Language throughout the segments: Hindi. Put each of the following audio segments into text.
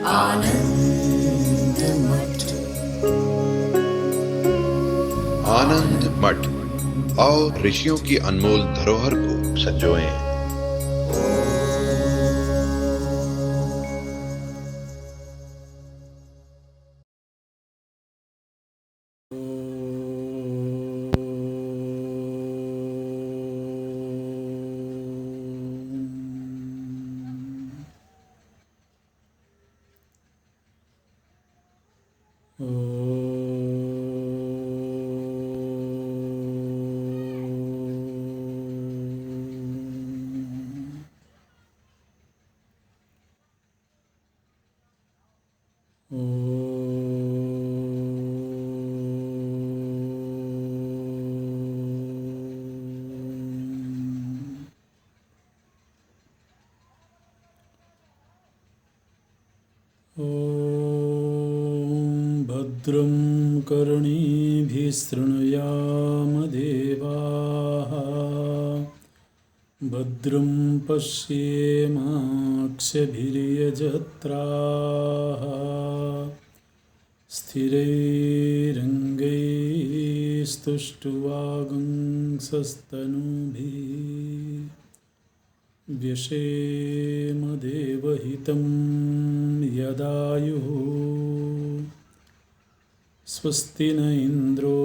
आनंद मठ। आनंद मठ और ऋषियों की अनमोल धरोहर को संजोएं। भद्रं कर्णेभिः शृणुयाम देवाः, भद्रं पश्येमाक्षभिर्यजत्राः, स्थिरैरङ्गैस्तुष्ट्वागुंसस्तनूभिः व्यशेम देवहितं यदायुः। स्वस्ति न इन्द्रो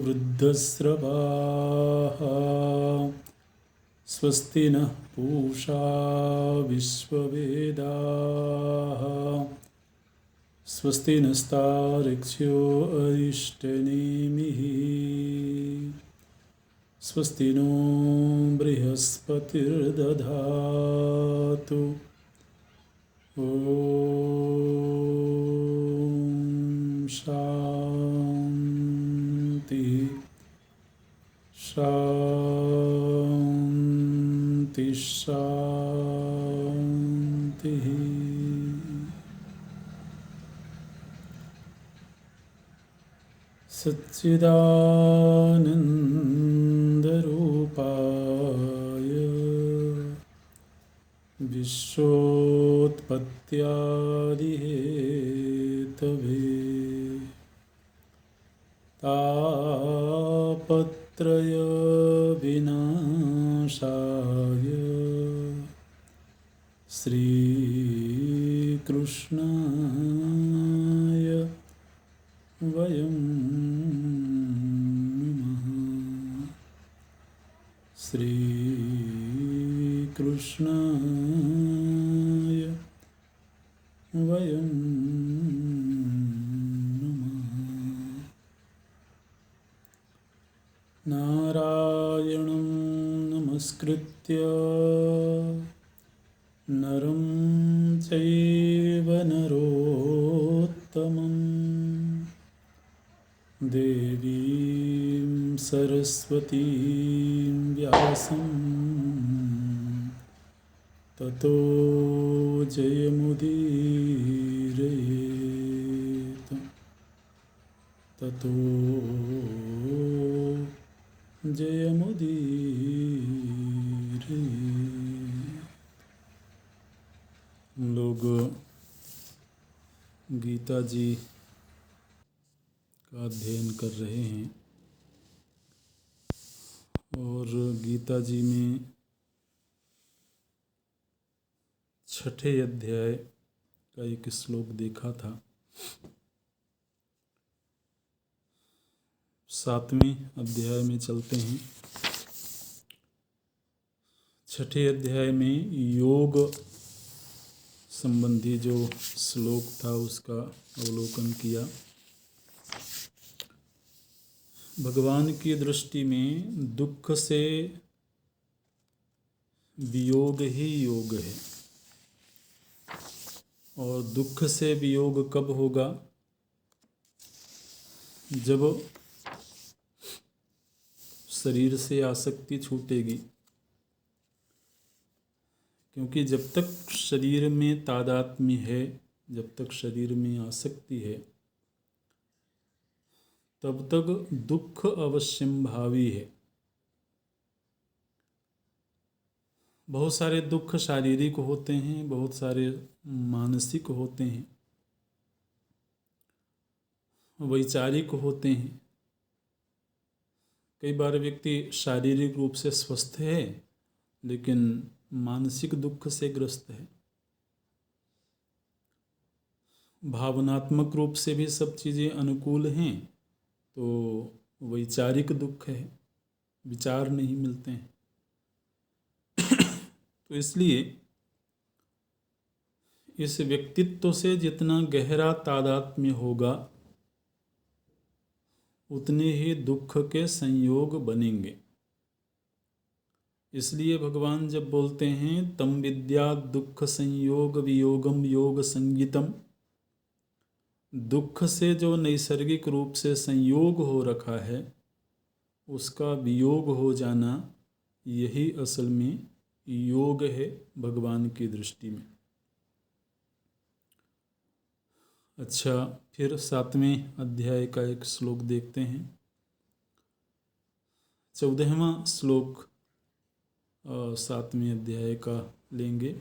वृद्धस्रवाः, स्वस्ति नः पूषा विश्ववेदाः, स्वस्ति नस्तार्क्ष्यो अरिष्टनेमिः, स्वस्ति नो बृहस्पतिर्दधातु। ॐ शान्ति शान्ति शान्तिः। सच्चिदानन्दरूपाय विश्वोत्पत्त्यादिहेतवे तापत्रयविनाशाय श्रीकृष्णाय वयं नमः। श्रीकृष्णाय वयं नमः। नारायणं नमस्कृत्य नरं चैव नरोत्तमं, देवीं सरस्वतीं व्यासं ततो जयमुदीरयेत्। ततो जयमुदीरयेत्। हम लोग गीता जी का अध्ययन कर रहे हैं और गीता जी में 6ठे अध्याय का एक श्लोक देखा था। 7वें अध्याय में चलते हैं। 6ठे अध्याय में योग संबंधी जो श्लोक था उसका अवलोकन किया। भगवान की दृष्टि में दुख से वियोग ही योग है, और दुख से वियोग कब होगा? जब शरीर से आसक्ति छूटेगी। क्योंकि जब तक शरीर में तादात्म्य है, जब तक शरीर में आसक्ति है, तब तक दुख अवश्यंभावी है। बहुत सारे दुख शारीरिक होते हैं, बहुत सारे मानसिक होते हैं, वैचारिक होते हैं। कई बार व्यक्ति शारीरिक रूप से स्वस्थ है लेकिन मानसिक दुख से ग्रस्त है। भावनात्मक रूप से भी सब चीज़ें अनुकूल हैं तो वैचारिक दुख है, विचार नहीं मिलते हैं। तो इसलिए इस व्यक्तित्व से जितना गहरा तादात्म्य होगा उतने ही दुख के संयोग बनेंगे। इसलिए भगवान जब बोलते हैं तम विद्या दुख संयोग वियोगम योग संगीतम, दुख से जो नैसर्गिक रूप से संयोग हो रखा है उसका वियोग हो जाना, यही असल में योग है भगवान की दृष्टि में। अच्छा, फिर 7वें अध्याय का एक श्लोक देखते हैं। 14वां श्लोक 7वें अध्याय का लेंगे।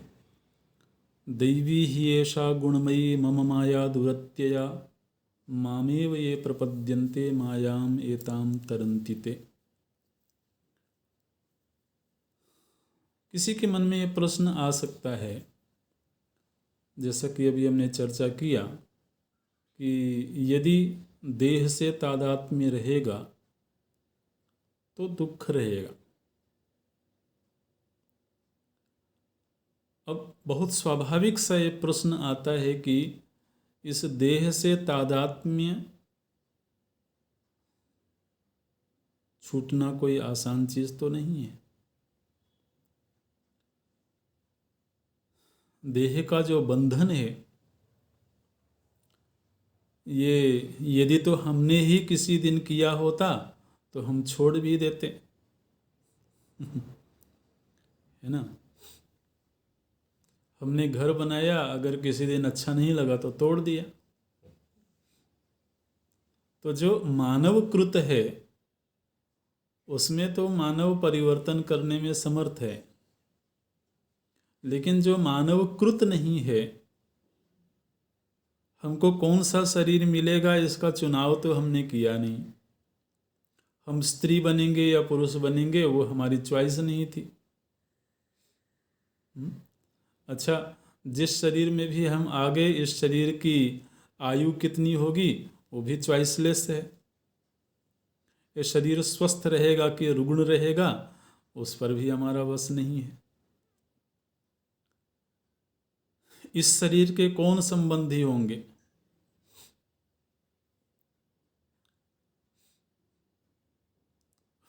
दैवी ही एषा गुणमयी मम माया दुरत्यया, मामेव ये प्रपद्यन्ते मायाम एताम तरन्ति ते। किसी के मन में ये प्रश्न आ सकता है, जैसा कि अभी हमने चर्चा किया, कि यदि देह से तादात्म्य रहेगा तो दुख रहेगा। अब बहुत स्वाभाविक सा ये प्रश्न आता है कि इस देह से तादात्म्य छूटना कोई आसान चीज तो नहीं है। देह का जो बंधन है ये यदि तो हमने ही किसी दिन किया होता तो हम छोड़ भी देते है ना। हमने घर बनाया, अगर किसी दिन अच्छा नहीं लगा तो तोड़ दिया। तो जो मानव कृत है उसमें तो मानव परिवर्तन करने में समर्थ है, लेकिन जो मानव कृत नहीं है, हमको कौन सा शरीर मिलेगा इसका चुनाव तो हमने किया नहीं। हम स्त्री बनेंगे या पुरुष बनेंगे वो हमारी चॉइस नहीं थी। अच्छा, जिस शरीर में भी हम आ गए, इस शरीर की आयु कितनी होगी वो भी चॉइसलेस है। ये शरीर स्वस्थ रहेगा कि रुग्ण रहेगा उस पर भी हमारा बस नहीं है। इस शरीर के कौन संबंधी होंगे,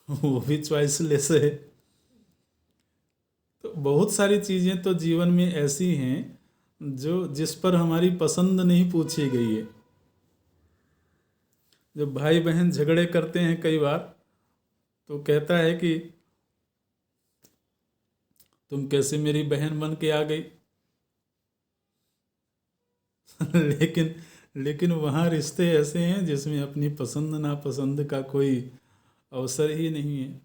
वो भी चॉइसलेस है। तो बहुत सारी चीज़ें तो जीवन में ऐसी हैं जो जिस पर हमारी पसंद नहीं पूछी गई है। जब भाई बहन झगड़े करते हैं कई बार तो कहता है कि तुम कैसे मेरी बहन बन के आ गई लेकिन वहाँ रिश्ते ऐसे हैं जिसमें अपनी पसंद नापसंद का कोई अवसर ही नहीं है।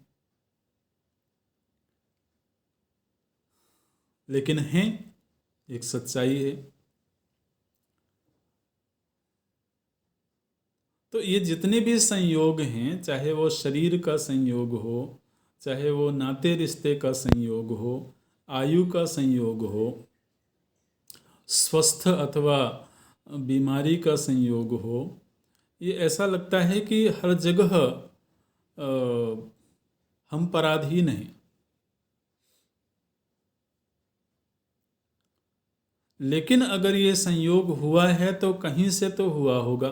लेकिन है, एक सच्चाई है। तो ये जितने भी संयोग हैं, चाहे वो शरीर का संयोग हो, चाहे वो नाते रिश्ते का संयोग हो, आयु का संयोग हो, स्वस्थ अथवा बीमारी का संयोग हो, ये ऐसा लगता है कि हर जगह हम पराधीन हैं। लेकिन अगर ये संयोग हुआ है तो कहीं से तो हुआ होगा,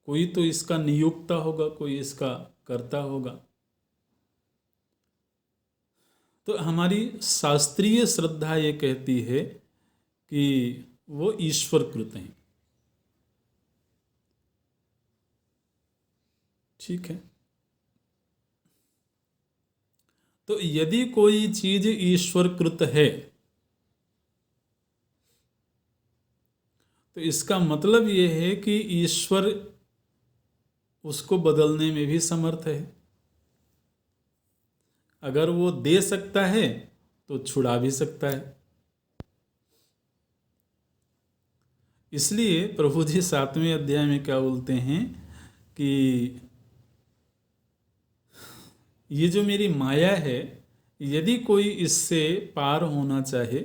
कोई तो इसका नियुक्ता होगा, कोई इसका कर्ता होगा। तो हमारी शास्त्रीय श्रद्धा ये कहती है कि वो ईश्वर कृत हैं। ठीक है, तो यदि कोई चीज ईश्वर कृत है तो इसका मतलब ये है कि ईश्वर उसको बदलने में भी समर्थ है। अगर वो दे सकता है तो छुड़ा भी सकता है। इसलिए प्रभु जी 7वें अध्याय में क्या बोलते हैं कि ये जो मेरी माया है, यदि कोई इससे पार होना चाहे,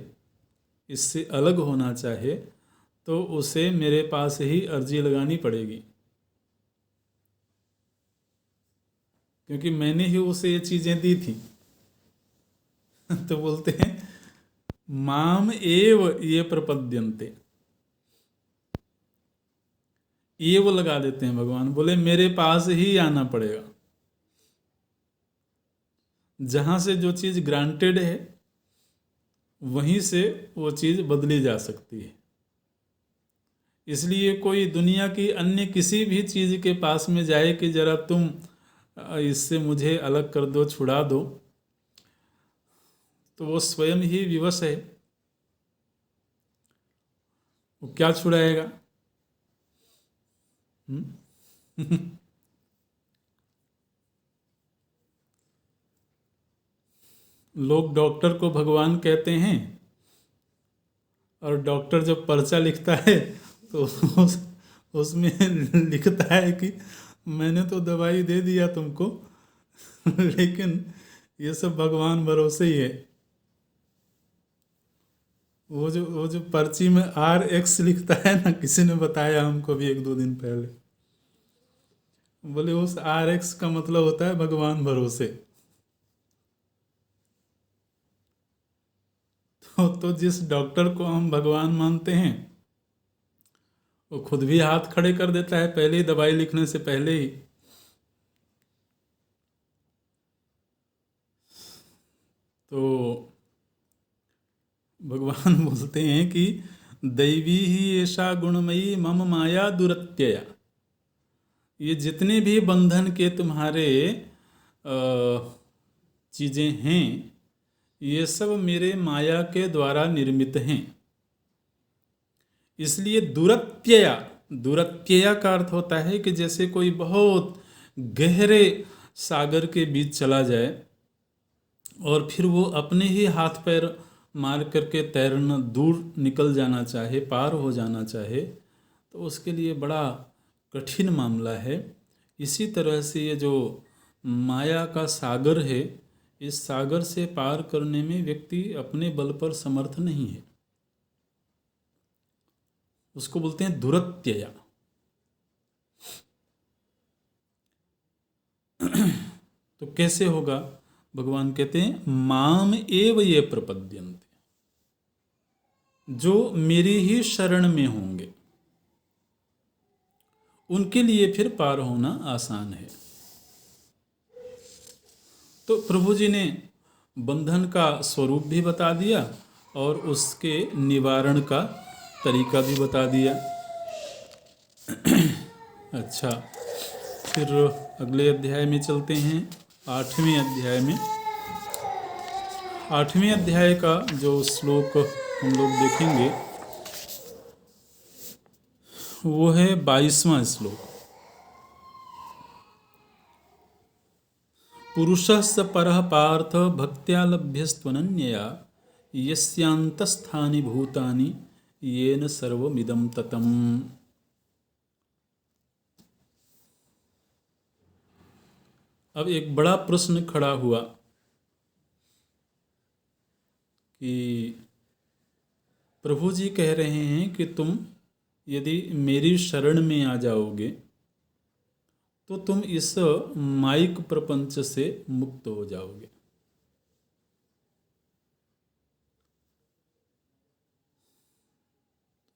इससे अलग होना चाहे, तो उसे मेरे पास ही अर्जी लगानी पड़ेगी, क्योंकि मैंने ही उसे ये चीज़ें दी थी। तो बोलते हैं माम एव ये प्रपद्यन्ते, ये वो लगा देते हैं भगवान, बोले मेरे पास ही आना पड़ेगा। जहाँ से जो चीज़ ग्रांटेड है वहीं से वो चीज़ बदली जा सकती है। इसलिए कोई दुनिया की अन्य किसी भी चीज़ के पास में जाए कि ज़रा तुम इससे मुझे अलग कर दो, छुड़ा दो, तो वो स्वयं ही विवश है, वो क्या छुड़ाएगा? लोग डॉक्टर को भगवान कहते हैं, और डॉक्टर जब पर्चा लिखता है तो उसमें लिखता है कि मैंने तो दवाई दे दिया तुमको, लेकिन ये सब भगवान भरोसे ही है। वो जो पर्ची में RX लिखता है ना, किसी ने बताया हमको भी 1-2 दिन पहले, बोले उस RX का मतलब होता है भगवान भरोसे। तो जिस डॉक्टर को हम भगवान मानते हैं, वो खुद भी हाथ खड़े कर देता है पहले ही, दवाई लिखने से पहले ही। तो भगवान बोलते हैं कि दैवी ही ऐसा गुणमयी मम माया दुरत्यया, ये जितने भी बंधन के तुम्हारे चीज़ें हैं, ये सब मेरे माया के द्वारा निर्मित हैं। इसलिए दुरत्यया, दुरत्यया का अर्थ होता है कि जैसे कोई बहुत गहरे सागर के बीच चला जाए और फिर वो अपने ही हाथ पैर मार करके तैरना, दूर निकल जाना चाहे, पार हो जाना चाहे, तो उसके लिए बड़ा कठिन मामला है। इसी तरह से ये जो माया का सागर है, इस सागर से पार करने में व्यक्ति अपने बल पर समर्थ नहीं है, उसको बोलते हैं दुरत्यया। तो कैसे होगा? भगवान कहते हैं माम एव ये प्रपद्यन्ते, जो मेरी ही शरण में होंगे उनके लिए फिर पार होना आसान है। तो प्रभु जी ने बंधन का स्वरूप भी बता दिया और उसके निवारण का तरीका भी बता दिया। अच्छा, फिर अगले अध्याय में चलते हैं, 8वें अध्याय में। 8वें अध्याय का जो श्लोक हम लोग देखेंगे वो है 22वां श्लोक। पुरुषस्य परः पार्थ भक्त्या लभ्यस्त्वनन्यया यस्यांतस्थानि भूतानि येन सर्वमिदं ततम्। अब एक बड़ा प्रश्न खड़ा हुआ कि प्रभु जी कह रहे हैं कि तुम यदि मेरी शरण में आ जाओगे तो तुम इस माइक प्रपंच से मुक्त हो जाओगे।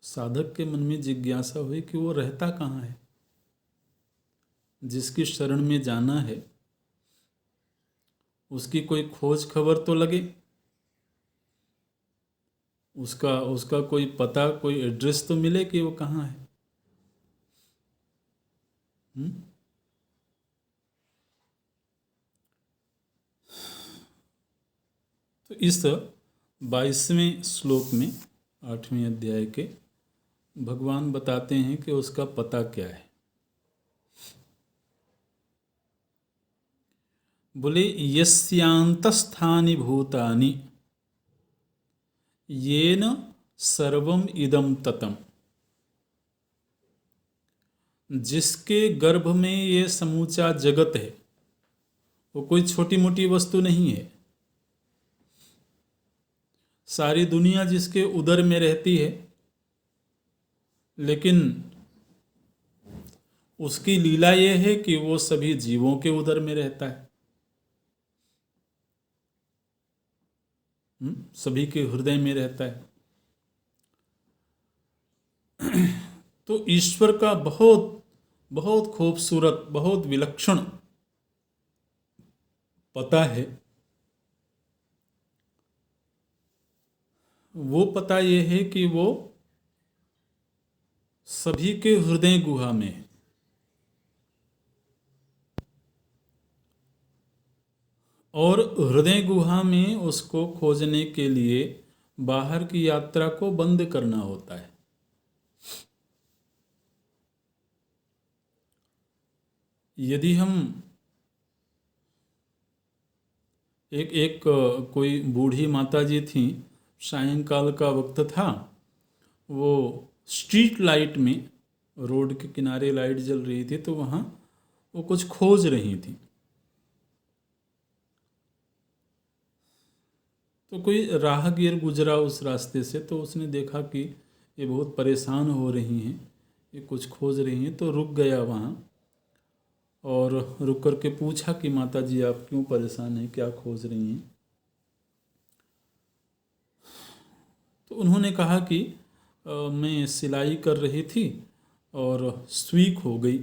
साधक के मन में जिज्ञासा हुई कि वो रहता कहाँ है, जिसकी शरण में जाना है उसकी कोई खोज खबर तो लगे, उसका कोई पता, कोई एड्रेस तो मिले कि वो कहाँ है। तो इस 22वें श्लोक में 8वें अध्याय के भगवान बताते हैं कि उसका पता क्या है। बोले यस्यांतस्थानि भूतानि, येन सर्वम इदम ततम, जिसके गर्भ में ये समूचा जगत है, वो कोई छोटी मोटी वस्तु नहीं है। सारी दुनिया जिसके उदर में रहती है, लेकिन उसकी लीला ये है कि वो सभी जीवों के उदर में रहता है, सभी के हृदय में रहता है। तो ईश्वर का बहुत बहुत खूबसूरत, बहुत विलक्षण पता है। वो पता ये है कि वो सभी के हृदय गुहा में है। और हृदय गुहा में उसको खोजने के लिए बाहर की यात्रा को बंद करना होता है। यदि हम एक कोई बूढ़ी माता जी थी, सायंकाल का वक्त था, वो स्ट्रीट लाइट में, रोड के किनारे लाइट जल रही थी, तो वहाँ वो कुछ खोज रही थी। तो कोई राहगीर गुजरा उस रास्ते से, तो उसने देखा कि ये बहुत परेशान हो रही हैं, ये कुछ खोज रही हैं, तो रुक गया वहाँ और रुक कर के पूछा कि माता जी आप क्यों परेशान हैं, क्या खोज रही हैं। तो उन्होंने कहा कि मैं सिलाई कर रही थी और सुई खो गई।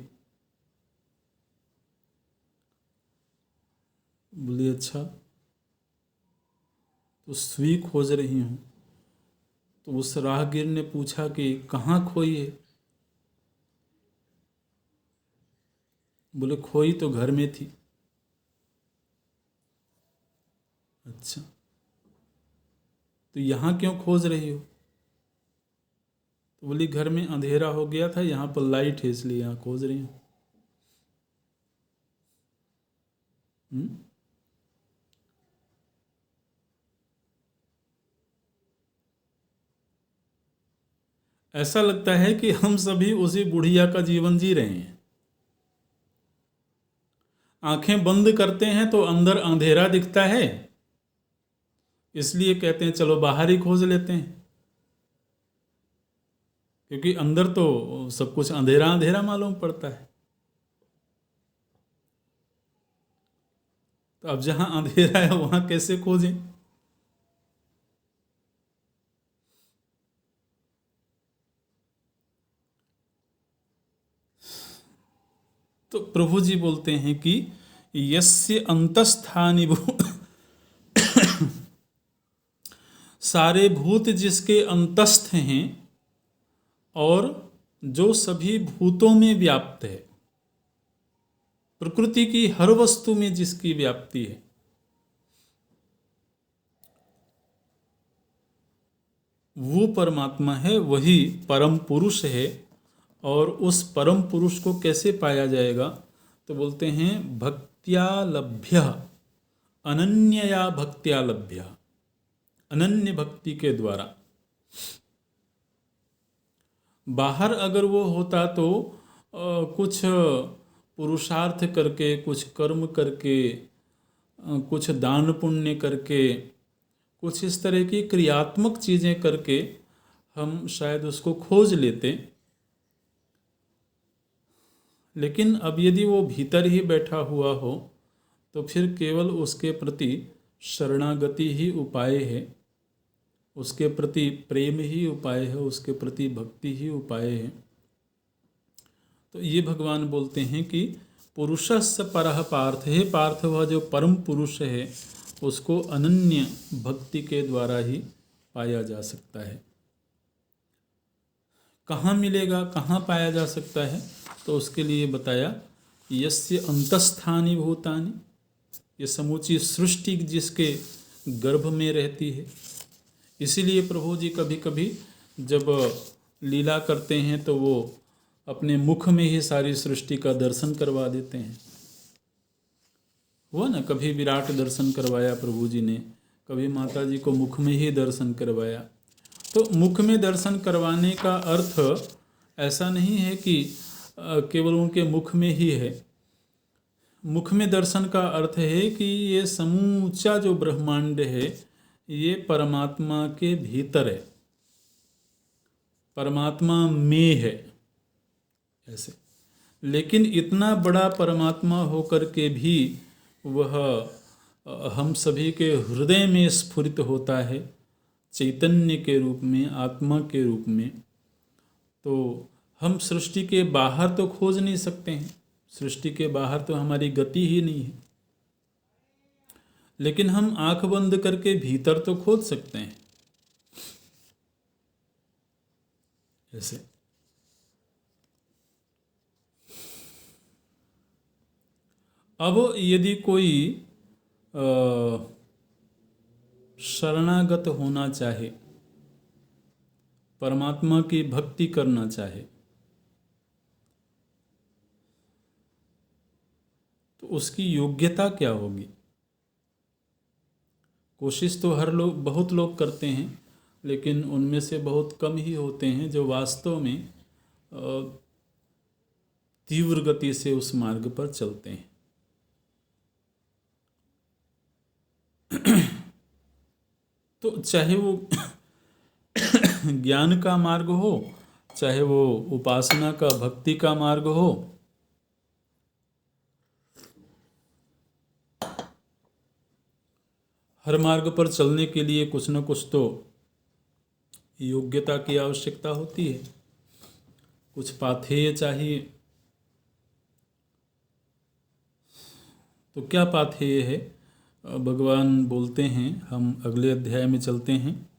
बोली अच्छा, तो सुई खोज रही हूँ। तो उस राहगीर ने पूछा कि कहाँ खोई है। बोले खोई तो घर में थी। अच्छा, तो यहाँ क्यों खोज रही हो। तो बोली घर में अंधेरा हो गया था, यहाँ पर लाइट है इसलिए यहाँ खोज रही हूँ। ऐसा लगता है कि हम सभी उसी बुढ़िया का जीवन जी रहे हैं। आंखें बंद करते हैं तो अंदर अंधेरा दिखता है, इसलिए कहते हैं चलो बाहर ही खोज लेते हैं, क्योंकि अंदर तो सब कुछ अंधेरा अंधेरा मालूम पड़ता है। तो अब जहां अंधेरा है वहां कैसे खोजें। तो प्रभु जी बोलते हैं कि यस्य अंतस्थानि भूत, सारे भूत जिसके अंतस्थ हैं और जो सभी भूतों में व्याप्त है, प्रकृति की हर वस्तु में जिसकी व्याप्ति है, वो परमात्मा है, वही परम पुरुष है। और उस परम पुरुष को कैसे पाया जाएगा, तो बोलते हैं भक्त्या लभ्य, अनन्यया भक्त्या लभ्य, अनन्य भक्ति के द्वारा। बाहर अगर वो होता तो कुछ पुरुषार्थ करके, कुछ कर्म करके, कुछ दान पुण्य करके, कुछ इस तरह की क्रियात्मक चीज़ें करके हम शायद उसको खोज लेते। लेकिन अब यदि वो भीतर ही बैठा हुआ हो तो फिर केवल उसके प्रति शरणागति ही उपाय है, उसके प्रति प्रेम ही उपाय है, उसके प्रति भक्ति ही उपाय है। तो ये भगवान बोलते हैं कि पुरुषस्य परः पार्थ, हे पार्थ वह जो परम पुरुष है उसको अनन्य भक्ति के द्वारा ही पाया जा सकता है। कहाँ मिलेगा, कहाँ पाया जा सकता है, तो उसके लिए बताया यस्य अंतस्थानि भूतानि, ये समूची सृष्टि जिसके गर्भ में रहती है। इसीलिए प्रभु जी कभी कभी जब लीला करते हैं तो वो अपने मुख में ही सारी सृष्टि का दर्शन करवा देते हैं। हुआ ना, कभी विराट दर्शन करवाया प्रभु जी ने, कभी माता जी को मुख में ही दर्शन करवाया। तो मुख में दर्शन करवाने का अर्थ ऐसा नहीं है कि केवल उनके मुख में ही है। मुख में दर्शन का अर्थ है कि ये समूचा जो ब्रह्मांड है ये परमात्मा के भीतर है, परमात्मा में है ऐसे। लेकिन इतना बड़ा परमात्मा होकर के भी वह हम सभी के हृदय में स्फुरित होता है चैतन्य के रूप में, आत्मा के रूप में। तो हम सृष्टि के बाहर तो खोज नहीं सकते हैं, सृष्टि के बाहर तो हमारी गति ही नहीं है, लेकिन हम आंख बंद करके भीतर तो खोज सकते हैं ऐसे। अब यदि कोई शरणागत होना चाहे, परमात्मा की भक्ति करना चाहे, तो उसकी योग्यता क्या होगी? कोशिश तो हर लोग, बहुत लोग करते हैं, लेकिन उनमें से बहुत कम ही होते हैं जो वास्तव में तीव्र गति से उस मार्ग पर चलते हैं। तो चाहे वो ज्ञान का मार्ग हो, चाहे वो उपासना का, भक्ति का मार्ग हो, हर मार्ग पर चलने के लिए कुछ न कुछ तो योग्यता की आवश्यकता होती है, कुछ पाथेय चाहिए। तो क्या पाथेय है भगवान बोलते हैं, हम अगले अध्याय में चलते हैं।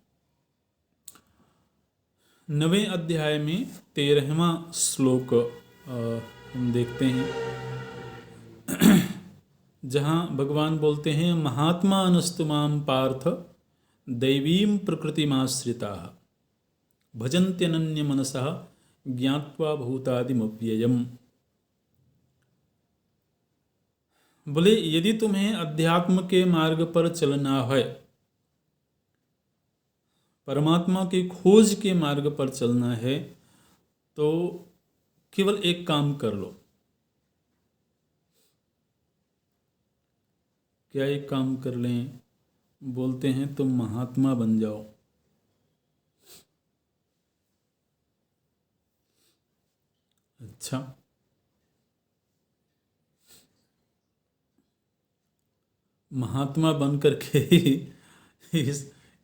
9वें अध्याय में 13वां श्लोक हम देखते हैं, जहाँ भगवान बोलते हैं, महात्मा अनुस्तुमाम पार्थ दैवीं प्रकृतिमाश्रिताः भजन्त्यनन्य मनसः ज्ञात्वा भूतादिमव्ययम्। बोले यदि तुम्हें अध्यात्म के मार्ग पर चलना है, परमात्मा की खोज के मार्ग पर चलना है, तो केवल एक काम कर लो। क्या एक काम कर लें? बोलते हैं तुम महात्मा बन जाओ। अच्छा, महात्मा बन करके ही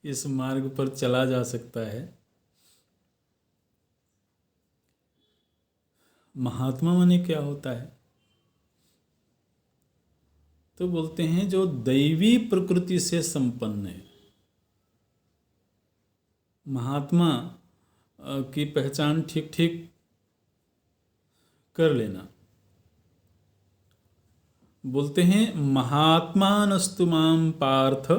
इस मार्ग पर चला जा सकता है। महात्मा माने क्या होता है? तो बोलते हैं जो दैवी प्रकृति से संपन्न है। महात्मा की पहचान ठीक ठीक कर लेना। बोलते हैं महात्मानस्तु मां पार्थ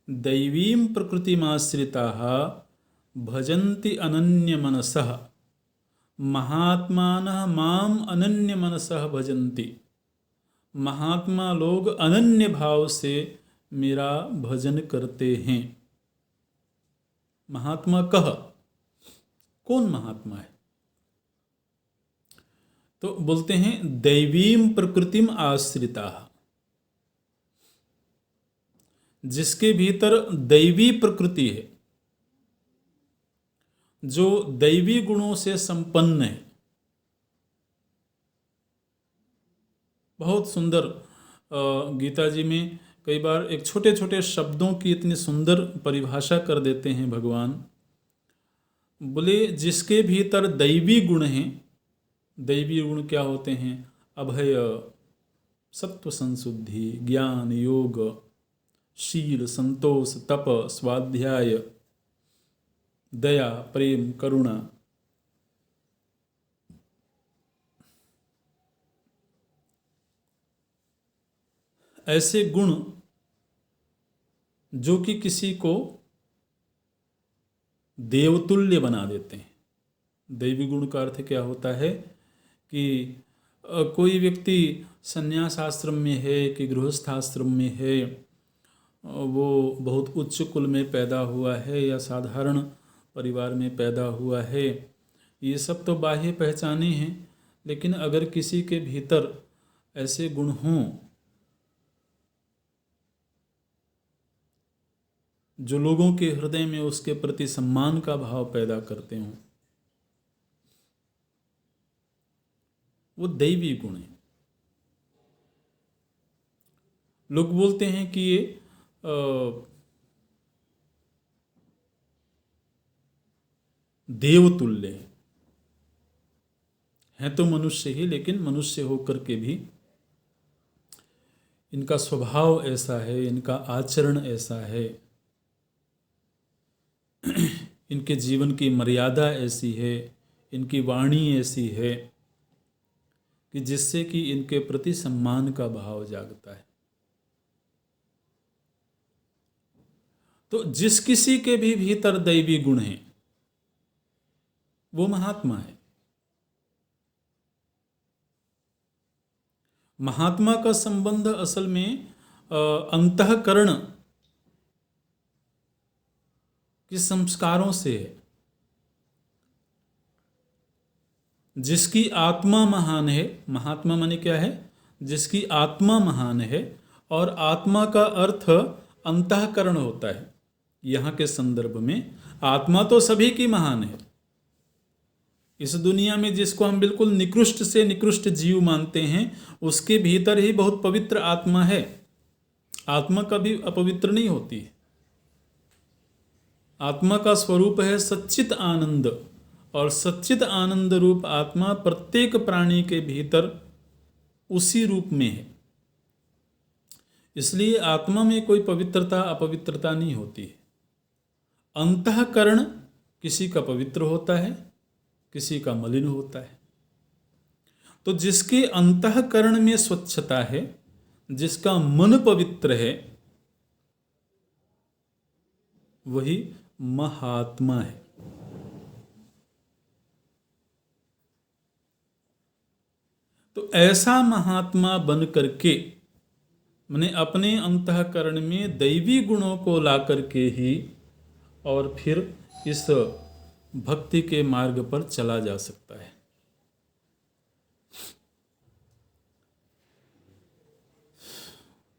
दैवीं प्रकृतिमाश्रिताः भजन्ति अनन्य मनसः महात्मानः माम अनन्य मनसः भजन्ति। महात्मा लोग अनन्य भाव से मेरा भजन करते हैं। महात्मा कह, कौन महात्मा है? तो बोलते हैं दैवीं प्रकृतिम आश्रिताः, जिसके भीतर दैवी प्रकृति है, जो दैवी गुणों से संपन्न है। बहुत सुंदर गीता जी में कई बार एक छोटे छोटे शब्दों की इतनी सुंदर परिभाषा कर देते हैं भगवान। बोले जिसके भीतर दैवी गुण हैं। दैवी गुण क्या होते हैं? अभय, सत्व संशुद्धि, ज्ञान, योग, शील, संतोष, तप, स्वाध्याय, दया, प्रेम, करुणा। ऐसे गुण जो कि किसी को देवतुल्य बना देते हैं। दैवी गुण का अर्थ क्या होता है कि कोई व्यक्ति संन्यास आश्रम में है कि गृहस्थ आश्रम में है, वो बहुत उच्च कुल में पैदा हुआ है या साधारण परिवार में पैदा हुआ है, ये सब तो बाह्य पहचाने हैं। लेकिन अगर किसी के भीतर ऐसे गुण हों जो लोगों के हृदय में उसके प्रति सम्मान का भाव पैदा करते हों, वो दैवी गुण है। लोग बोलते हैं कि ये देवतुल्य है तो मनुष्य ही, लेकिन मनुष्य होकर के भी इनका स्वभाव ऐसा है, इनका आचरण ऐसा है, इनके जीवन की मर्यादा ऐसी है, इनकी वाणी ऐसी है कि जिससे कि इनके प्रति सम्मान का भाव जागता है। तो जिस किसी के भी भीतर दैवी गुण हैं वो महात्मा है। महात्मा का संबंध असल में अंतःकरण के संस्कारों से है। जिसकी आत्मा महान है, महात्मा माने क्या है? जिसकी आत्मा महान है, और आत्मा का अर्थ अंतःकरण होता है। यहाँ के संदर्भ में आत्मा तो सभी की महान है। इस दुनिया में जिसको हम बिल्कुल निकृष्ट से निकृष्ट जीव मानते हैं, उसके भीतर ही बहुत पवित्र आत्मा है। आत्मा कभी अपवित्र नहीं होती है। आत्मा का स्वरूप है सच्चित आनंद, और सच्चित आनंद रूप आत्मा प्रत्येक प्राणी के भीतर उसी रूप में है। इसलिए आत्मा में कोई पवित्रता अपवित्रता नहीं होती है। अंतःकरण किसी का पवित्र होता है, किसी का मलिन होता है। तो जिसके अंतःकरण में स्वच्छता है, जिसका मन पवित्र है, वही महात्मा है। तो ऐसा महात्मा बन करके मैंने अपने अंतःकरण में दैवी गुणों को ला करके ही और फिर इस भक्ति के मार्ग पर चला जा सकता है।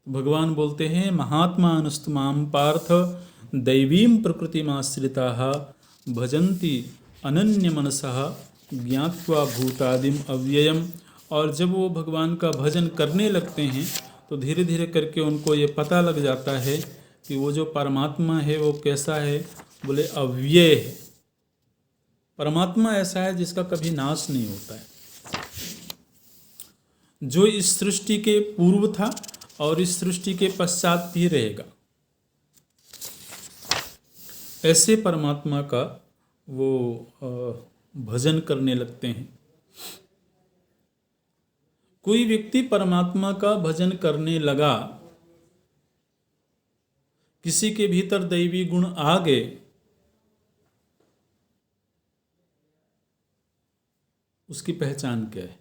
भगवान बोलते हैं, महात्मानुस्तुमां पार्थ दैवीं प्रकृतिमाश्रिताः भजन्ति अनन्य मनसः ज्ञात्वा भूतादिम अव्ययम। और जब वो भगवान का भजन करने लगते हैं तो धीरे धीरे करके उनको ये पता लग जाता है कि वो जो परमात्मा है वो कैसा है। बोले अव्यय है। परमात्मा ऐसा है जिसका कभी नाश नहीं होता है, जो इस सृष्टि के पूर्व था और इस सृष्टि के पश्चात भी रहेगा। ऐसे परमात्मा का वो भजन करने लगते हैं। कोई व्यक्ति परमात्मा का भजन करने लगा, किसी के भीतर दैवी गुण आ गए, उसकी पहचान क्या है?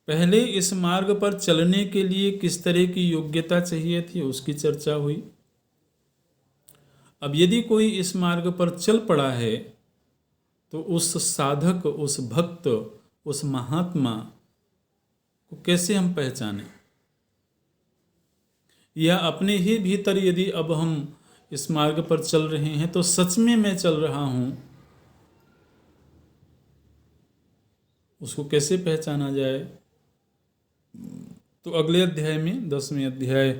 पहले इस मार्ग पर चलने के लिए किस तरह की योग्यता चाहिए थी, उसकी चर्चा हुई। अब यदि कोई इस मार्ग पर चल पड़ा है तो उस साधक, उस भक्त, उस महात्मा को कैसे हम पहचानें? या अपने ही भीतर यदि अब हम इस मार्ग पर चल रहे हैं तो सच में मैं चल रहा हूं, उसको कैसे पहचाना जाए? तो अगले अध्याय में 10वें अध्याय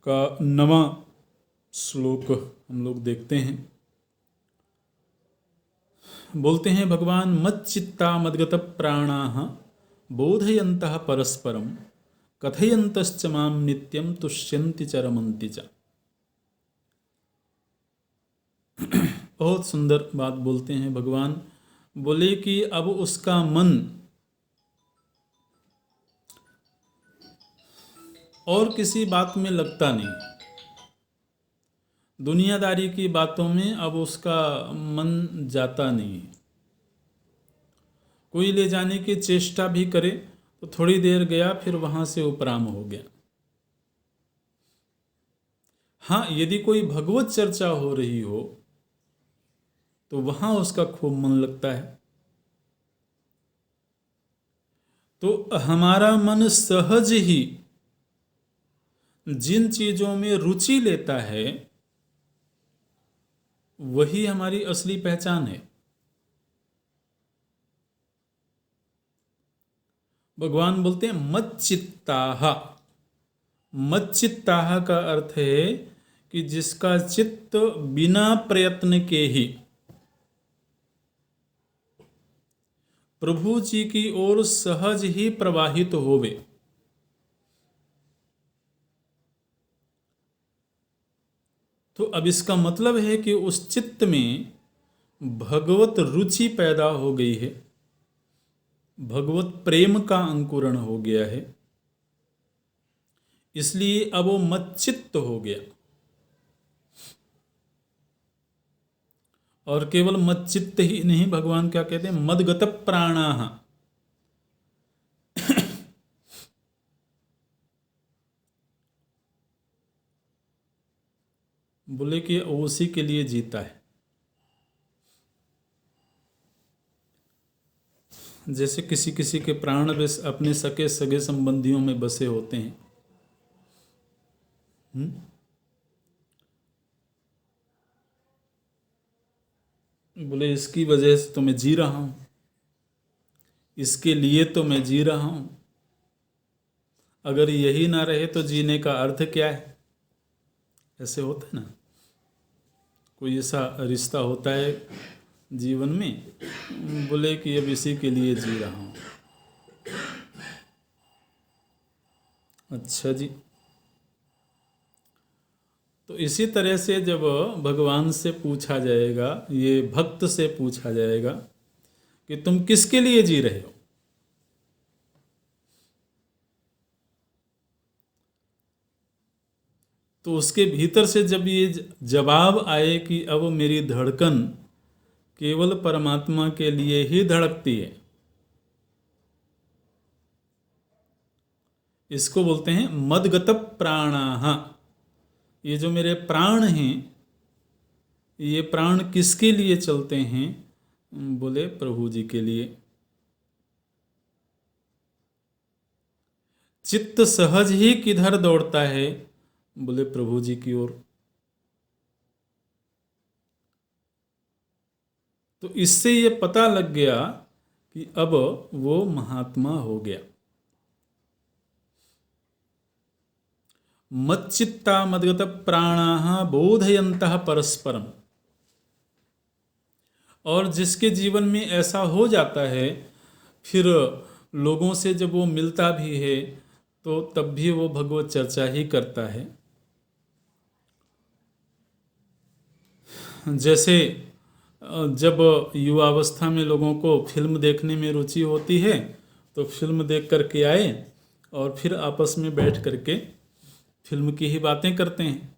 का 9वां श्लोक हम लोग देखते हैं। बोलते हैं भगवान, मच्चित्ता मद्गत प्राणाः बोधयन्तः परस्परं कथयन्तश्च मां नित्यं तुष्यन्ति च रमन्ति च। बहुत सुंदर बात बोलते हैं भगवान। बोले कि अब उसका मन और किसी बात में लगता नहीं, दुनियादारी की बातों में अब उसका मन जाता नहीं। कोई ले जाने की चेष्टा भी करे तो थोड़ी देर गया, फिर वहां से उपराम हो गया। हाँ, यदि कोई भगवत चर्चा हो रही हो तो वहां उसका खूब मन लगता है। तो हमारा मन सहज ही जिन चीजों में रुचि लेता है वही हमारी असली पहचान है। भगवान बोलते हैं मच्चित्ताः। मच्चित्ताः का अर्थ है कि जिसका चित्त बिना प्रयत्न के ही प्रभु जी की ओर सहज ही प्रवाहित होवे। तो अब इसका मतलब है कि उस चित्त में भगवत रुचि पैदा हो गई है, भगवत प्रेम का अंकुरण हो गया है, इसलिए अब वो मच्चित्त हो गया। और केवल मच्चित्त ही नहीं, भगवान क्या कहते हैं, मदगत प्राणाः। बोले कि उसी के लिए जीता है। जैसे किसी किसी के प्राण बस अपने सगे संबंधियों में बसे होते हैं। बोले इसकी वजह से तो मैं जी रहा हूं, इसके लिए तो मैं जी रहा हूं, अगर यही ना रहे तो जीने का अर्थ क्या है। ऐसे होता है ना, कोई ऐसा रिश्ता होता है जीवन में, बोले कि अब इसी के लिए जी रहा हूं। अच्छा जी। तो इसी तरह से जब भगवान से पूछा जाएगा, ये भक्त से पूछा जाएगा कि तुम किसके लिए जी रहे हो, तो उसके भीतर से जब ये जवाब आए कि अब मेरी धड़कन केवल परमात्मा के लिए ही धड़कती है, इसको बोलते हैं मदगत प्राणाः। ये जो मेरे प्राण हैं, ये प्राण किसके लिए चलते हैं, बोले प्रभु जी के लिए। चित्त सहज ही किधर दौड़ता है, बोले प्रभु जी की ओर। तो इससे ये पता लग गया कि अब वो महात्मा हो गया। मच्चित्ता मद्गत प्राणाः बोधयन्तः परस्परम। और जिसके जीवन में ऐसा हो जाता है, फिर लोगों से जब वो मिलता भी है तो तब भी वो भगवत चर्चा ही करता है। जैसे जब युवावस्था में लोगों को फिल्म देखने में रुचि होती है तो फिल्म देख करके आए और फिर आपस में बैठ करके फिल्म की ही बातें करते हैं,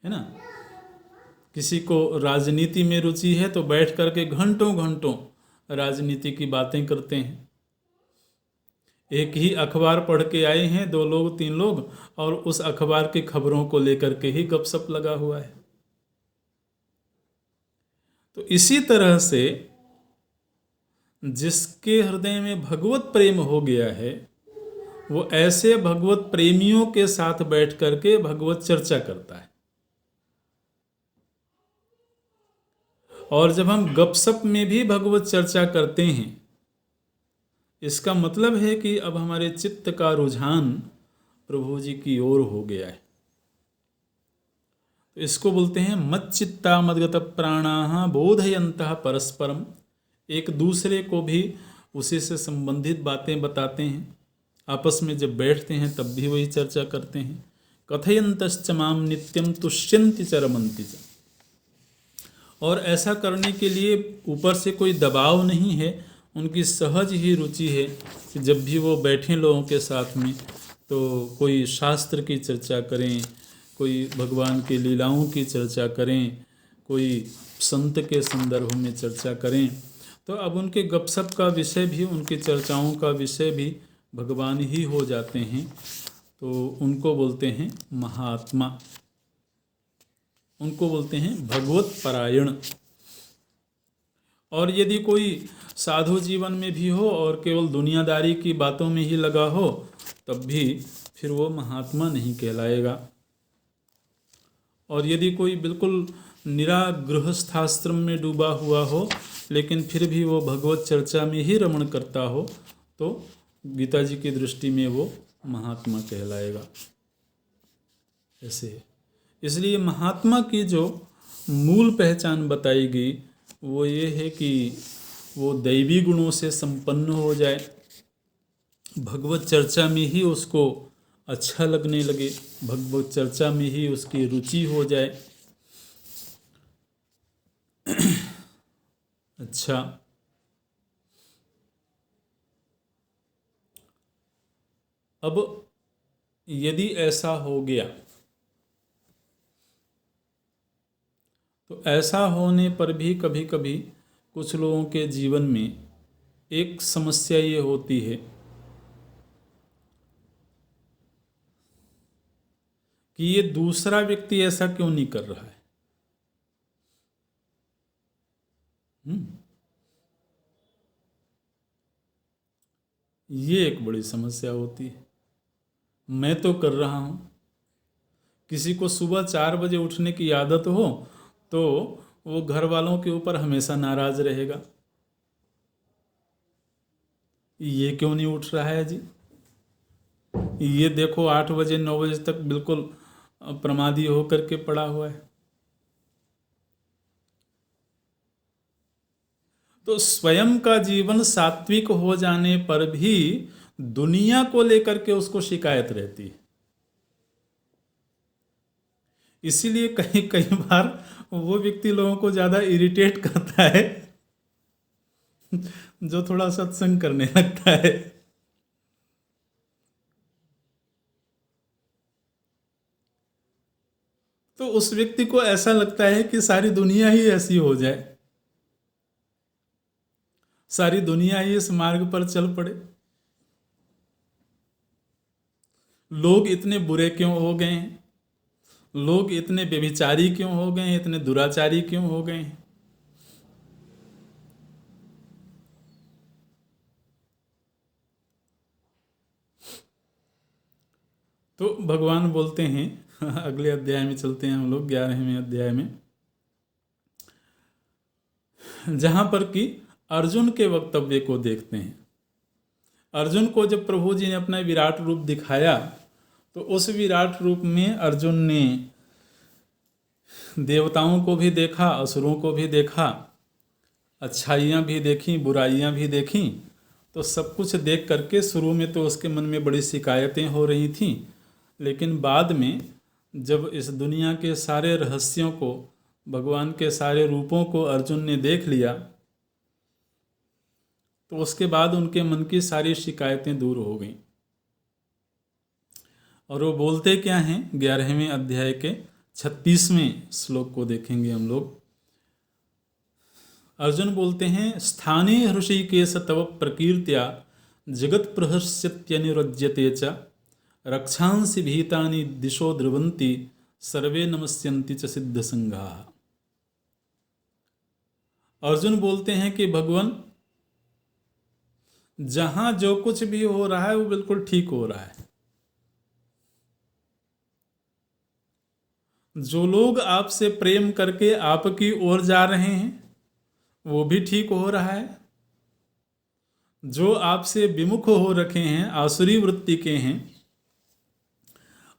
है ना। किसी को राजनीति में रुचि है तो बैठ करके घंटों घंटों राजनीति की बातें करते हैं। एक ही अखबार पढ़ के आए हैं 2 लोग 3 लोग, और उस अखबार की खबरों को लेकर के ही गपशप लगा हुआ है। तो इसी तरह से जिसके हृदय में भगवत प्रेम हो गया है, वो ऐसे भगवत प्रेमियों के साथ बैठ करके भगवत चर्चा करता है। और जब हम गपशप में भी भगवत चर्चा करते हैं, इसका मतलब है कि अब हमारे चित्त का रुझान प्रभु जी की ओर हो गया है। तो इसको बोलते हैं मच्चित्ता मद्गत प्राणाः बोधयन्तः परस्परम। एक दूसरे को भी उसी से संबंधित बातें बताते हैं। आपस में जब बैठते हैं तब भी वही चर्चा करते हैं। कथयन्तश्च माम नित्यम तुष्यन्ति च रमन्ति च। और ऐसा करने के लिए ऊपर से कोई दबाव नहीं है, उनकी सहज ही रुचि है कि जब भी वो बैठें लोगों के साथ में तो कोई शास्त्र की चर्चा करें, कोई भगवान की लीलाओं की चर्चा करें, कोई संत के संदर्भ में चर्चा करें। तो अब उनके गपशप का विषय भी, उनकी चर्चाओं का विषय भी भगवान ही हो जाते हैं। तो उनको बोलते हैं महात्मा, उनको बोलते हैं भगवत परायण। और यदि कोई साधु जीवन में भी हो और केवल दुनियादारी की बातों में ही लगा हो, तब भी फिर वो महात्मा नहीं कहलाएगा। और यदि कोई बिल्कुल निरा गृहस्थाश्रम में डूबा हुआ हो, लेकिन फिर भी वो भगवत चर्चा में ही रमण करता हो, तो गीता जी की दृष्टि में वो महात्मा कहलाएगा। ऐसे इसलिए महात्मा की जो मूल पहचान बताई गई वो ये है कि वो दैवी गुणों से संपन्न हो जाए, भगवत चर्चा में ही उसको अच्छा लगने लगे, भगवत चर्चा में ही उसकी रुचि हो जाए। अच्छा, अब यदि ऐसा हो गया तो ऐसा होने पर भी कभी कभी कुछ लोगों के जीवन में एक समस्या ये होती है कि ये दूसरा व्यक्ति ऐसा क्यों नहीं कर रहा है। ये एक बड़ी समस्या होती है। मैं तो कर रहा हूं। किसी को सुबह 4 बजे उठने की आदत हो तो वो घर वालों के ऊपर हमेशा नाराज रहेगा, ये क्यों नहीं उठ रहा है जी, ये देखो 8 बजे 9 बजे तक बिल्कुल प्रमादी होकर के पड़ा हुआ है। तो स्वयं का जीवन सात्विक हो जाने पर भी दुनिया को लेकर के उसको शिकायत रहती है। इसीलिए कई कई बार वो व्यक्ति लोगों को ज्यादा इरिटेट करता है जो थोड़ा सत्संग करने लगता है। तो उस व्यक्ति को ऐसा लगता है कि सारी दुनिया ही ऐसी हो जाए, सारी दुनिया ही इस मार्ग पर चल पड़े। लोग इतने बुरे क्यों हो गए हैं, लोग इतने व्यभिचारी क्यों हो गए हैं, इतने दुराचारी क्यों हो गए हैं। तो भगवान बोलते हैं, अगले अध्याय में चलते हैं हम लोग 11वें अध्याय में, जहां पर कि अर्जुन के वक्तव्य को देखते हैं। अर्जुन को जब प्रभु जी ने अपना विराट रूप दिखाया तो उस विराट रूप में अर्जुन ने देवताओं को भी देखा, असुरों को भी देखा, अच्छाइयाँ भी देखी, बुराइयाँ भी देखी। तो सब कुछ देख करके शुरू में तो उसके मन में बड़ी शिकायतें हो रही थीं, लेकिन बाद में जब इस दुनिया के सारे रहस्यों को, भगवान के सारे रूपों को अर्जुन ने देख लिया तो उसके बाद उनके मन की सारी शिकायतें दूर हो गईं। और वो बोलते क्या हैं, 11वें अध्याय के 36वें श्लोक को देखेंगे हम लोग। अर्जुन बोलते हैं, स्थाने हृषिकेश तव प्रकीर्त्या जगत प्रहस्यत्यनिरज्यते च रक्षांसि भीतानि दिशो द्रवन्ति सर्वे नमस्यन्ति च सिद्ध संघाः। अर्जुन बोलते हैं कि भगवान, जहां जो कुछ भी हो रहा है वो बिल्कुल ठीक हो रहा है। जो लोग आपसे प्रेम करके आपकी ओर जा रहे हैं वो भी ठीक हो रहा है, जो आपसे विमुख हो रखे हैं, आसुरी वृत्ति के हैं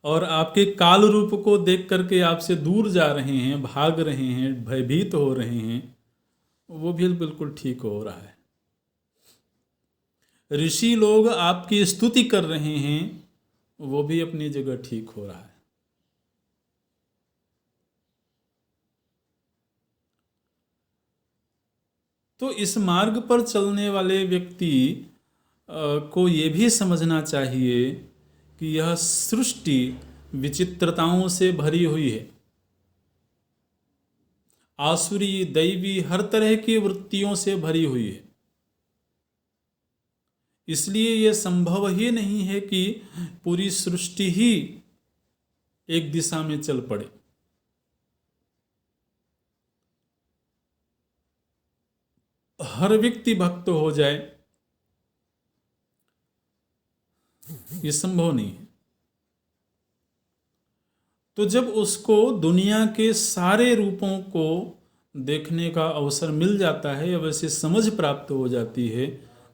और आपके काल रूप को देख करके आपसे दूर जा रहे हैं, भाग रहे हैं, भयभीत हो रहे हैं, वो भी बिल्कुल ठीक हो रहा है। ऋषि लोग आपकी स्तुति कर रहे हैं, वो भी अपनी जगह ठीक हो रहा है। तो इस मार्ग पर चलने वाले व्यक्ति को ये भी समझना चाहिए कि यह सृष्टि विचित्रताओं से भरी हुई है। आसुरी, दैवी, हर तरह की वृत्तियों से भरी हुई है। इसलिए यह संभव ही नहीं है कि पूरी सृष्टि ही एक दिशा में चल पड़े। हर व्यक्ति भक्त हो जाए, ये संभव नहीं है। तो जब उसको दुनिया के सारे रूपों को देखने का अवसर मिल जाता है या वैसे समझ प्राप्त हो जाती है,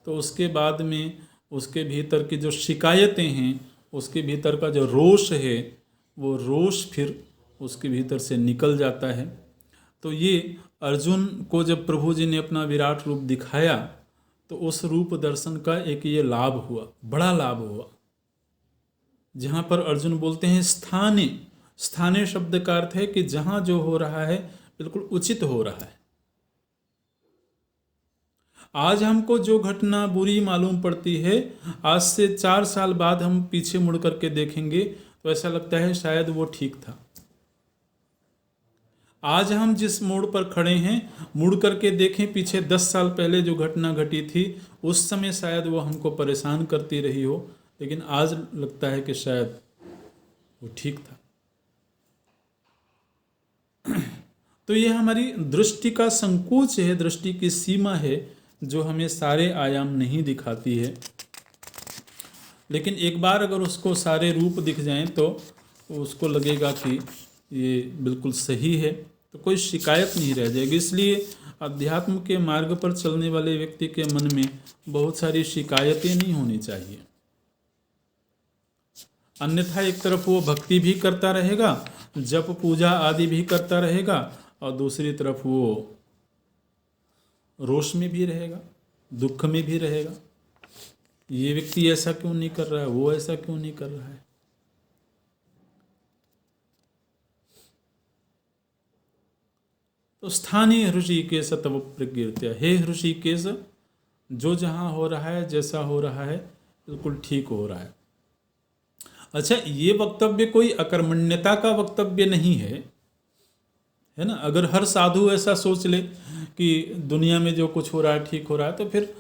तो उसके बाद में उसके भीतर की जो शिकायतें हैं, उसके भीतर का जो रोष है, वो रोष फिर उसके भीतर से निकल जाता है। तो ये अर्जुन को जब प्रभु जी ने अपना विराट रूप दिखाया, तो उस रूप दर्शन का एक ये लाभ हुआ, बड़ा लाभ हुआ। जहाँ पर अर्जुन बोलते हैं स्थाने, स्थाने शब्द का अर्थ है कि जहाँ जो हो रहा है बिल्कुल उचित हो रहा है। आज हमको जो घटना बुरी मालूम पड़ती है, आज से 4 साल बाद हम पीछे मुड़ करके देखेंगे तो ऐसा लगता है शायद वो ठीक था। आज हम जिस मोड़ पर खड़े हैं, मुड़ करके देखें पीछे 10 साल पहले जो घटना घटी थी, उस समय शायद वो हमको परेशान करती रही हो, लेकिन आज लगता है कि शायद वो ठीक था। तो ये हमारी दृष्टि का संकोच है, दृष्टि की सीमा है, जो हमें सारे आयाम नहीं दिखाती है। लेकिन एक बार अगर उसको सारे रूप दिख जाएं तो उसको लगेगा कि ये बिल्कुल सही है, तो कोई शिकायत नहीं रह जाएगी। इसलिए अध्यात्म के मार्ग पर चलने वाले व्यक्ति के मन में बहुत सारी शिकायतें नहीं होनी चाहिए। अन्यथा एक तरफ वो भक्ति भी करता रहेगा, जप पूजा आदि भी करता रहेगा, और दूसरी तरफ वो रोष में भी रहेगा, दुख में भी रहेगा। ये व्यक्ति ऐसा क्यों नहीं कर रहा है, वो ऐसा क्यों नहीं कर रहा है। तो स्थानीय ऋषिकेश तव प्रकीर्त्या, हे ऋषिकेश, जो जहाँ हो रहा है, जैसा हो रहा है, बिल्कुल ठीक हो रहा है। अच्छा, ये वक्तव्य कोई अकर्मण्यता का वक्तव्य नहीं है ना। अगर हर साधु ऐसा सोच ले कि दुनिया में जो कुछ हो रहा है ठीक हो रहा है, तो फिर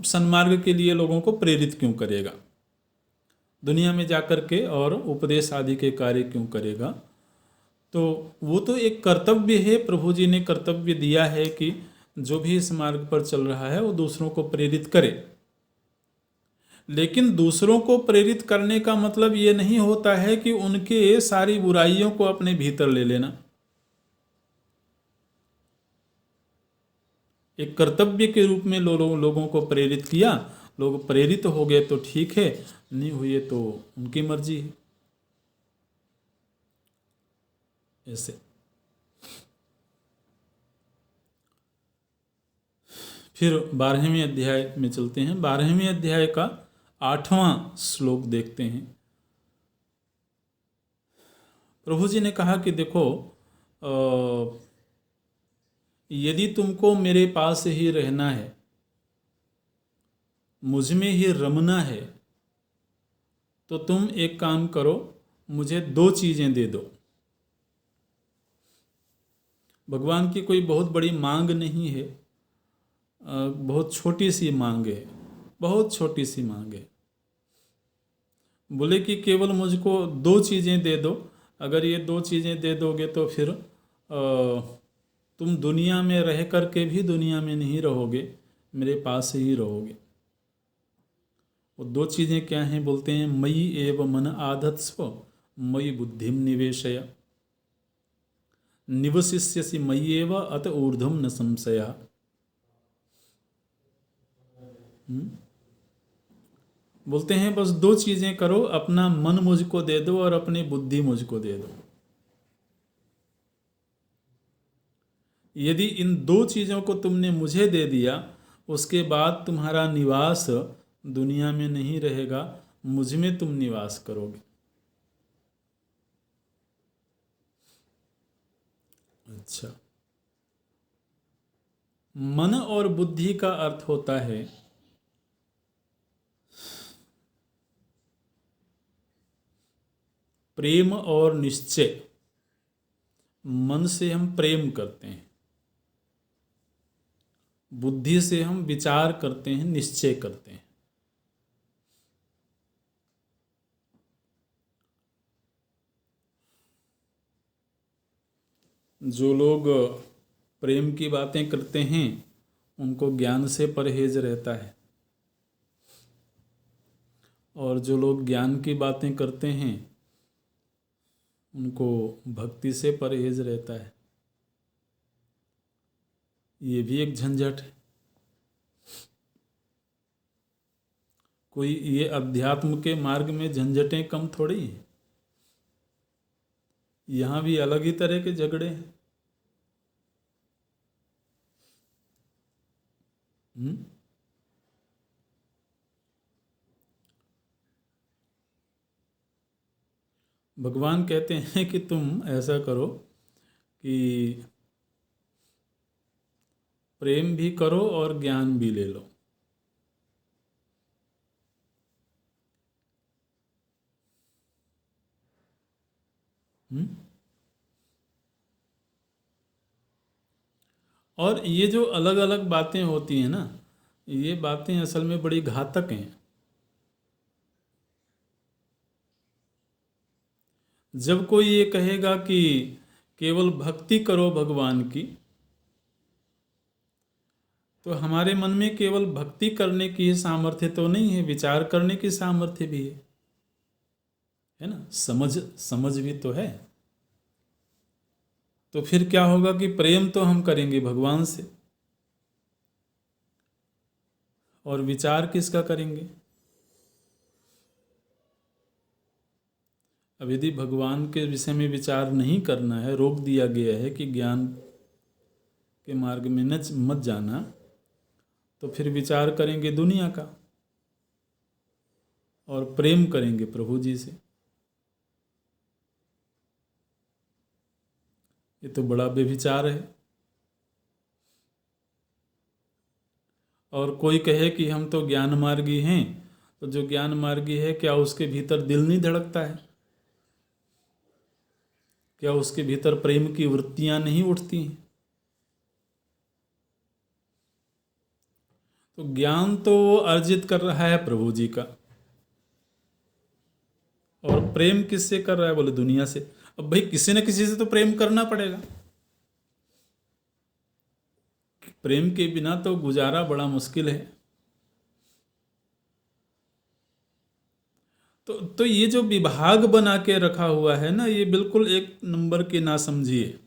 सन्मार्ग के लिए लोगों को प्रेरित क्यों करेगा, दुनिया में जाकर के और उपदेश आदि के कार्य क्यों करेगा। तो वो तो एक कर्तव्य है, प्रभु जी ने कर्तव्य दिया है कि जो भी इस मार्ग पर चल रहा है वो दूसरों को प्रेरित करे। लेकिन दूसरों को प्रेरित करने का मतलब ये नहीं होता है कि उनके सारी बुराइयों को अपने भीतर ले लेना। एक कर्तव्य के रूप में लोगों को प्रेरित किया, लोग प्रेरित हो गए तो ठीक है, नहीं हुए तो उनकी मर्जी है। ऐसे फिर 12वें अध्याय में चलते हैं। 12वें अध्याय का 8वां श्लोक देखते हैं। प्रभु जी ने कहा कि देखो, यदि तुमको मेरे पास ही रहना है, मुझ में ही रमना है, तो तुम एक काम करो, मुझे 2 चीज़ें दे दो। भगवान की कोई बहुत बड़ी मांग नहीं है, बहुत छोटी सी मांग है, बहुत छोटी सी मांग है। बोले कि केवल मुझको 2 चीज़ें दे दो, अगर ये 2 चीज़ें दे दोगे तो फिर तुम दुनिया में रह कर के भी दुनिया में नहीं रहोगे, मेरे पास ही रहोगे। वो 2 चीज़ें क्या हैं? बोलते हैं मयि एव मन आधत्स्व मयि बुद्धिम निवेशय निवसिष्यसि मयि एव अत ऊर्ध्वं न संशयः। बोलते हैं बस 2 चीज़ें करो, अपना मन मुझको दे दो और अपनी बुद्धि मुझको दे दो। यदि इन 2 चीज़ों को तुमने मुझे दे दिया, उसके बाद तुम्हारा निवास दुनिया में नहीं रहेगा, मुझ में तुम निवास करोगे। अच्छा, मन और बुद्धि का अर्थ होता है प्रेम और निश्चय। मन से हम प्रेम करते हैं, बुद्धि से हम विचार करते हैं, निश्चय करते हैं। जो लोग प्रेम की बातें करते हैं उनको ज्ञान से परहेज रहता है, और जो लोग ज्ञान की बातें करते हैं उनको भक्ति से परहेज रहता है। ये भी एक झंझट है। कोई ये अध्यात्म के मार्ग में झंझटें कम थोड़ी हैं, यहाँ भी अलग ही तरह के झगड़े हैं। भगवान कहते हैं कि तुम ऐसा करो कि प्रेम भी करो और ज्ञान भी ले लो। और ये जो अलग अलग बातें होती हैं ना, ये बातें असल में बड़ी घातक हैं। जब कोई ये कहेगा कि केवल भक्ति करो भगवान की, तो हमारे मन में केवल भक्ति करने की ही सामर्थ्य तो नहीं है, विचार करने की सामर्थ्य भी है ना, समझ भी तो है। तो फिर क्या होगा कि प्रेम तो हम करेंगे भगवान से, और विचार किसका करेंगे? अब यदि भगवान के विषय में विचार नहीं करना है, रोक दिया गया है कि ज्ञान के मार्ग में मत जाना, तो फिर विचार करेंगे दुनिया का और प्रेम करेंगे प्रभु जी से। ये तो बड़ा व्यभिचार है। और कोई कहे कि हम तो ज्ञान मार्गी हैं, तो जो ज्ञान मार्गी है क्या उसके भीतर दिल नहीं धड़कता है? क्या उसके भीतर प्रेम की वृत्तियां नहीं उठती हैं? तो ज्ञान तो वो अर्जित कर रहा है प्रभु जी का, और प्रेम किससे कर रहा है? बोले दुनिया से। अब भाई किसी न किसी से तो प्रेम करना पड़ेगा। प्रेम के बिना तो गुजारा बड़ा मुश्किल है। तो ये जो विभाग बना के रखा हुआ है ना, ये बिल्कुल एक नंबर की नासमझी है।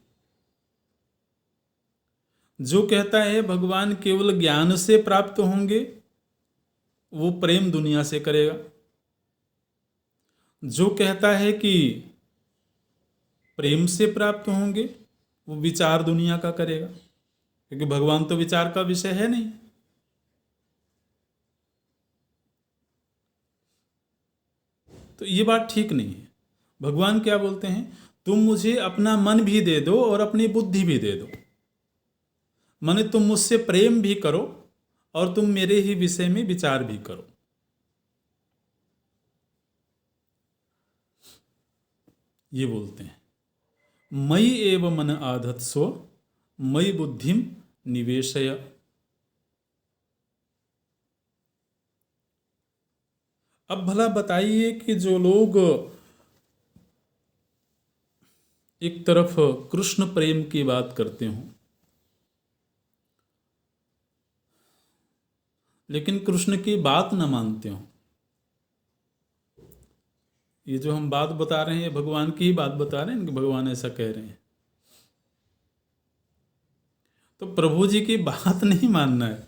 जो कहता है भगवान केवल ज्ञान से प्राप्त होंगे, वो प्रेम दुनिया से करेगा। जो कहता है कि प्रेम से प्राप्त होंगे, वो विचार दुनिया का करेगा, क्योंकि भगवान तो विचार का विषय है नहीं। तो ये बात ठीक नहीं है। भगवान क्या बोलते हैं? तुम मुझे अपना मन भी दे दो और अपनी बुद्धि भी दे दो, माने तुम मुझसे प्रेम भी करो और तुम मेरे ही विषय में विचार भी करो। ये बोलते हैं मयि एव मन आधत्स्व मयि बुद्धिम निवेशय। अब भला बताइए कि जो लोग एक तरफ कृष्ण प्रेम की बात करते हों, लेकिन कृष्ण की बात न मानते हों, ये जो हम बात बता रहे हैं ये भगवान की ही बात बता रहे हैं कि भगवान ऐसा कह रहे हैं, तो प्रभु जी की बात नहीं मानना है,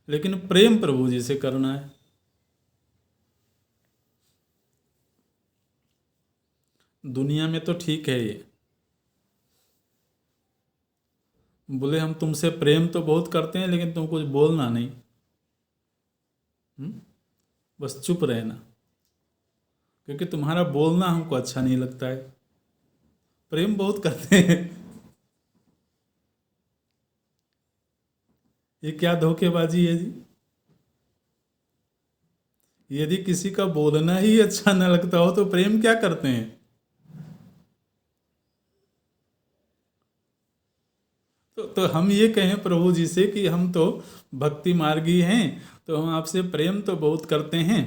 लेकिन प्रेम प्रभु जी से करना है। दुनिया में तो ठीक है ये, बोले हम तुमसे प्रेम तो बहुत करते हैं लेकिन तुम कुछ बोलना नहीं, बस चुप रहना, क्योंकि तुम्हारा बोलना हमको अच्छा नहीं लगता है। प्रेम बहुत करते हैं। ये क्या धोखेबाजी है जी? यदि किसी का बोलना ही अच्छा न लगता हो तो प्रेम क्या करते हैं? तो हम ये कहें प्रभु जी से कि हम तो भक्ति मार्गी हैं, तो हम आपसे प्रेम तो बहुत करते हैं,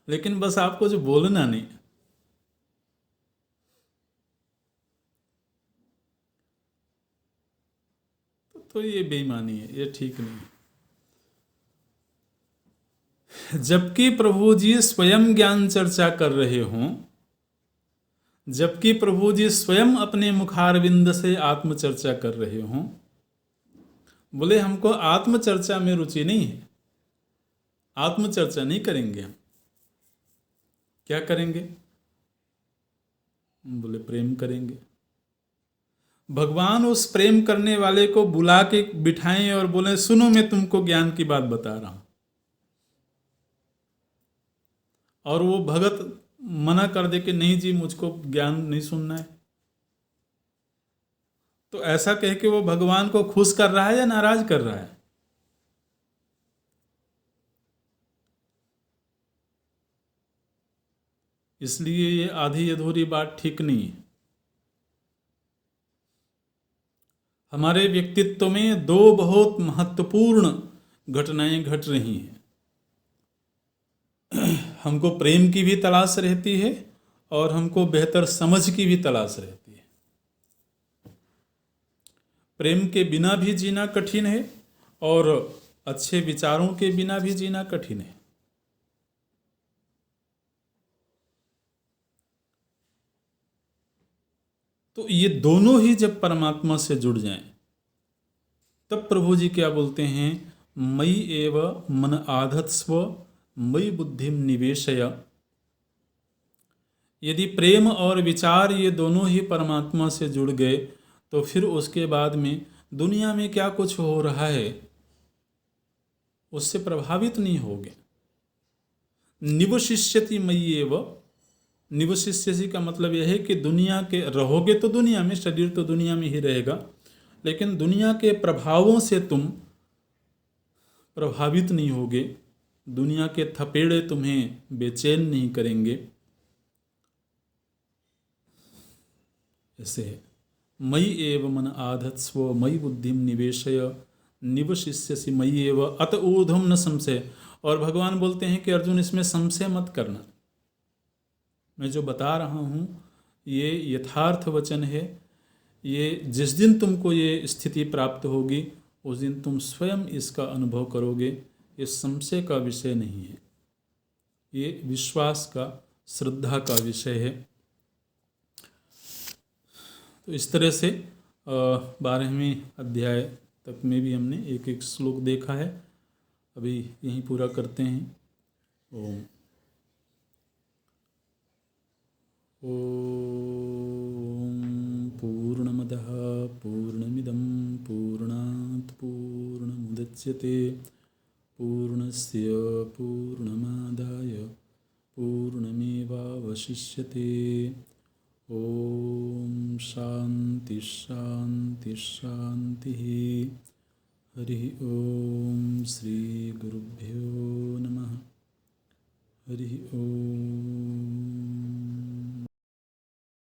लेकिन बस आपको जो बोलना नहीं। तो ये बेईमानी है, ये ठीक नहीं है। जबकि प्रभु जी स्वयं ज्ञान चर्चा कर रहे हों, जबकि प्रभु जी स्वयं अपने मुखारविंद से आत्मचर्चा कर रहे हों, बोले हमको आत्मचर्चा में रुचि नहीं है, आत्मचर्चा नहीं करेंगे हम। क्या करेंगे? बोले प्रेम करेंगे। भगवान उस प्रेम करने वाले को बुला के बिठाएं और बोले सुनो मैं तुमको ज्ञान की बात बता रहा हूं, और वो भगत मना कर दे कि नहीं जी मुझको ज्ञान नहीं सुनना है, तो ऐसा कह के वो भगवान को खुश कर रहा है या नाराज कर रहा है? इसलिए ये आधी अधूरी बात ठीक नहीं है। हमारे व्यक्तित्व में दो बहुत महत्वपूर्ण घटनाएं घट रही हैं। हमको प्रेम की भी तलाश रहती है और हमको बेहतर समझ की भी तलाश रहती है। प्रेम के बिना भी जीना कठिन है और अच्छे विचारों के बिना भी जीना कठिन है। तो ये दोनों ही जब परमात्मा से जुड़ जाएं, तब प्रभु जी क्या बोलते हैं, मयि एव मन आधत्स्व मयि बुद्धिम निवेशय। यदि प्रेम और विचार ये दोनों ही परमात्मा से जुड़ गए तो फिर उसके बाद में दुनिया में क्या कुछ हो रहा है उससे प्रभावित नहीं होगे। निवशिष्यति मयि एव, निवशिष्यसि का मतलब यह है कि दुनिया के रहोगे तो दुनिया में, शरीर तो दुनिया में ही रहेगा, लेकिन दुनिया के प्रभावों से तुम प्रभावित नहीं होगे, दुनिया के थपेड़े तुम्हें बेचैन नहीं करेंगे। ऐसे मयि एव मन आधत्स्व मयि बुद्धिम निवेशय निवशिष्यसि मयि एव अत ऊर्ध्वं न संशय। और भगवान बोलते हैं कि अर्जुन इसमें संशय मत करना, मैं जो बता रहा हूँ ये यथार्थ वचन है। ये जिस दिन तुमको ये स्थिति प्राप्त होगी उस दिन तुम स्वयं इसका अनुभव करोगे। ये संशय का विषय नहीं है, ये विश्वास का, श्रद्धा का विषय है। तो इस तरह से 12वें अध्याय तक में भी हमने एक एक श्लोक देखा है। अभी यहीं पूरा करते हैं। ओम पूर्णमदः पूर्णमिदं पूर्णात् पूर्णमुदच्यते पूर्णस्य पूर्णमादाय पूर्णमेवावशिष्यते। ओम शांति शांति शांति। हरि ओम। श्री